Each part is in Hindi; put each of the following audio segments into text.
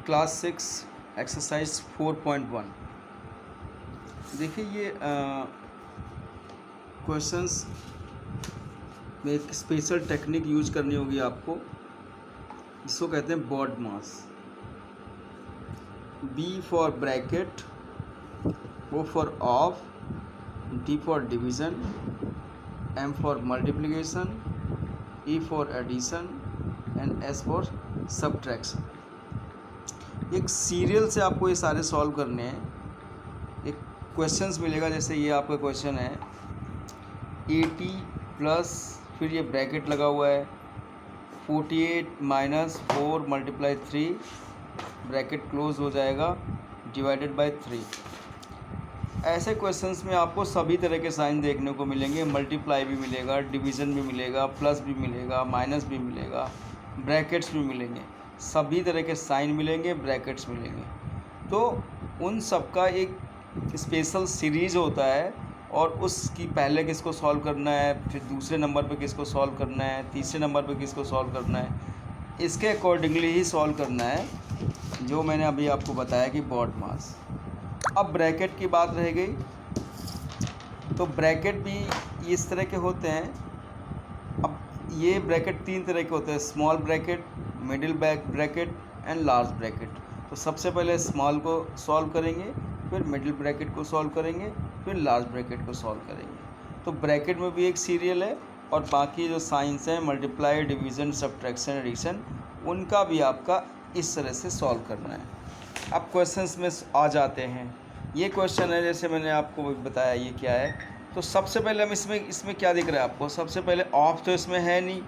Class 6 exercise 4.1। देखिए ये क्वेश्चंस में एक स्पेशल टेक्निक यूज करनी होगी आपको, जिसको कहते हैं BODMAS. B for bracket, O for of, D for division, M for multiplication, E for addition and S for subtraction. एक सीरियल से आपको ये सारे सॉल्व करने हैं। एक क्वेश्चंस मिलेगा, जैसे ये आपका क्वेश्चन है 80 प्लस, फिर ये ब्रैकेट लगा हुआ है 48 माइनस 4 मल्टीप्लाई 3, ब्रैकेट क्लोज हो जाएगा, डिवाइडेड बाय 3। ऐसे क्वेश्चंस में आपको सभी तरह के साइन देखने को मिलेंगे। मल्टीप्लाई भी मिलेगा, डिवीज़न भी मिलेगा, प्लस भी मिलेगा, माइनस भी मिलेगा, ब्रैकेट्स भी मिलेंगे, सभी तरह के साइन मिलेंगे, ब्रैकेट्स मिलेंगे। तो उन सब का एक स्पेशल सीरीज़ होता है, और उसकी पहले किसको सॉल्व करना है, फिर दूसरे नंबर पे किसको सॉल्व करना है, तीसरे नंबर पे किसको सॉल्व करना है, इसके अकॉर्डिंगली ही सॉल्व करना है, जो मैंने अभी आपको बताया कि बॉड मास। अब ब्रैकेट की बात रह गई, तो ब्रैकेट भी इस तरह के होते हैं। अब ये ब्रैकेट तीन तरह के होते हैं, small bracket, middle bracket and large bracket. तो सबसे पहले स्मॉल को सॉल्व करेंगे, फिर मिडिल ब्रैकेट को सॉल्व करेंगे, फिर लार्ज ब्रैकेट को सॉल्व करेंगे। तो ब्रैकेट में भी एक सीरियल है, और बाकी जो साइंस हैं मल्टीप्लाई, डिवीज़न, सब्ट्रैक्शन, एडिशन, उनका भी आपका इस तरह से सॉल्व करना है। अब क्वेश्चंस में आ जाते हैं। ये क्वेश्चन है, जैसे मैंने आपको बताया ये क्या है। तो सबसे पहले हम इसमें क्या दिख रहा है आपको, सबसे पहले ऑफ तो इसमें है नहीं,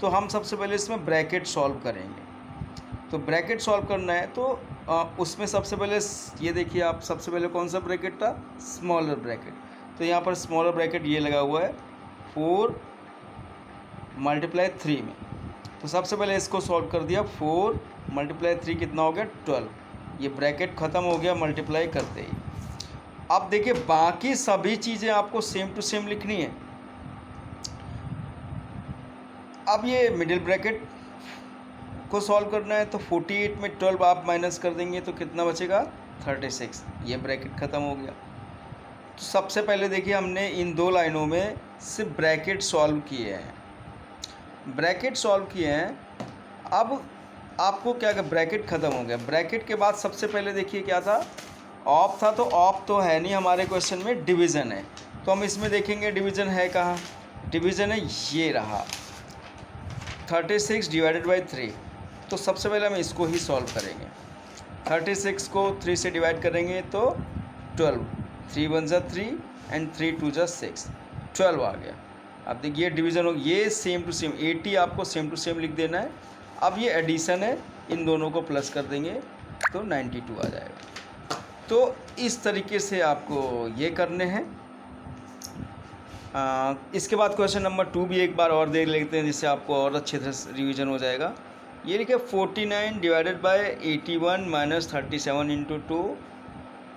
तो हम सबसे पहले इसमें ब्रैकेट सॉल्व करेंगे। तो ब्रैकेट सॉल्व करना है, तो उसमें सबसे पहले ये देखिए आप, सबसे पहले कौन सा ब्रैकेट था, स्मॉलर ब्रैकेट। तो यहाँ पर स्मॉलर ब्रैकेट ये लगा हुआ है 4 मल्टीप्लाई 3 में। तो सबसे पहले इसको सॉल्व कर दिया, 4 मल्टीप्लाई 3 कितना हो गया, 12। ये ब्रैकेट ख़त्म हो गया मल्टीप्लाई करते ही। अब देखिए बाकी सभी चीज़ें आपको सेम टू सेम लिखनी है। अब ये मिडिल ब्रैकेट को सॉल्व करना है, तो 48 में 12 आप माइनस कर देंगे तो कितना बचेगा, 36। ये ब्रैकेट ख़त्म हो गया। तो सबसे पहले देखिए हमने इन दो लाइनों में सिर्फ ब्रैकेट सॉल्व किए हैं, ब्रैकेट सॉल्व किए हैं। अब आपको क्या, ब्रैकेट ख़त्म हो गया। ब्रैकेट के बाद सबसे पहले देखिए क्या था, ऑफ था। तो ऑफ तो है नहीं हमारे क्वेश्चन में, डिवीज़न है। तो हम इसमें देखेंगे डिवीज़न है कहाँ, डिवीज़न है ये रहा 36 डिवाइडेड बाई 3। तो सबसे पहले हम इसको ही सॉल्व करेंगे। 36 को 3 से डिवाइड करेंगे तो 12, 3 1 जा 3 एंड 3 2 जा 6, 12 आ गया। अब देखिए डिवीज़न हो, ये सेम टू सेम 80 आपको सेम टू सेम लिख देना है। अब ये एडिशन है, इन दोनों को प्लस कर देंगे तो 92 आ जाएगा। तो इस तरीके से आपको ये करने हैं। इसके बाद क्वेश्चन नंबर 2 भी एक बार और देख लेते हैं, जिससे आपको और अच्छे से रिवीजन हो जाएगा। ये लिखे 49 डिवाइडेड बाय 81 माइनस 37 इंटू 2।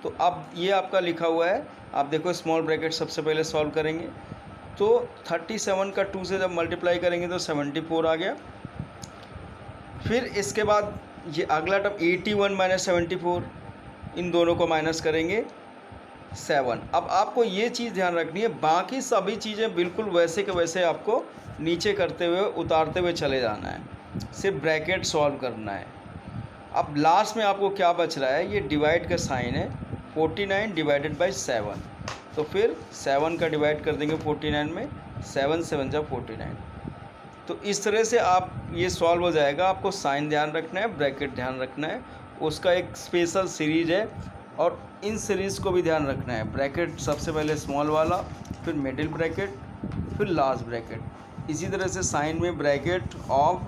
तो अब ये आपका लिखा हुआ है, आप देखो स्मॉल ब्रैकेट सबसे पहले सॉल्व करेंगे। तो 37 का 2 से जब मल्टीप्लाई करेंगे तो 74 आ गया। फिर इसके बाद ये अगला टर्म 81 माइनस 74, इन दोनों को माइनस करेंगे 7। अब आपको ये चीज़ ध्यान रखनी है, बाकी सभी चीज़ें बिल्कुल वैसे के वैसे आपको नीचे करते हुए, उतारते हुए चले जाना है, सिर्फ ब्रैकेट सॉल्व करना है। अब लास्ट में आपको क्या बच रहा है, ये डिवाइड का साइन है, 49 डिवाइडेड बाई 7। तो फिर 7 का डिवाइड कर देंगे 49 में, 7 7 जा 49। तो इस तरह से आप ये सॉल्व हो जाएगा। आपको साइन ध्यान रखना है, ब्रैकेट ध्यान रखना है, उसका एक स्पेशल सीरीज है, और इन सीरीज़ को भी ध्यान रखना है। ब्रैकेट सबसे पहले स्मॉल वाला, फिर मिडिल ब्रैकेट, फिर लार्ज ब्रैकेट। इसी तरह से साइन में bracket, of,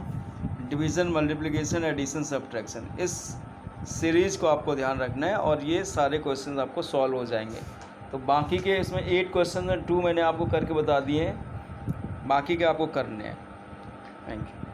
division, multiplication, addition, subtraction, इस सीरीज़ को आपको ध्यान रखना है, और ये सारे क्वेश्चन आपको सॉल्व हो जाएंगे। तो बाकी के इसमें 8 क्वेश्चन 2 मैंने आपको करके बता दिए हैं, बाकी के आपको करने हैं। Thank you.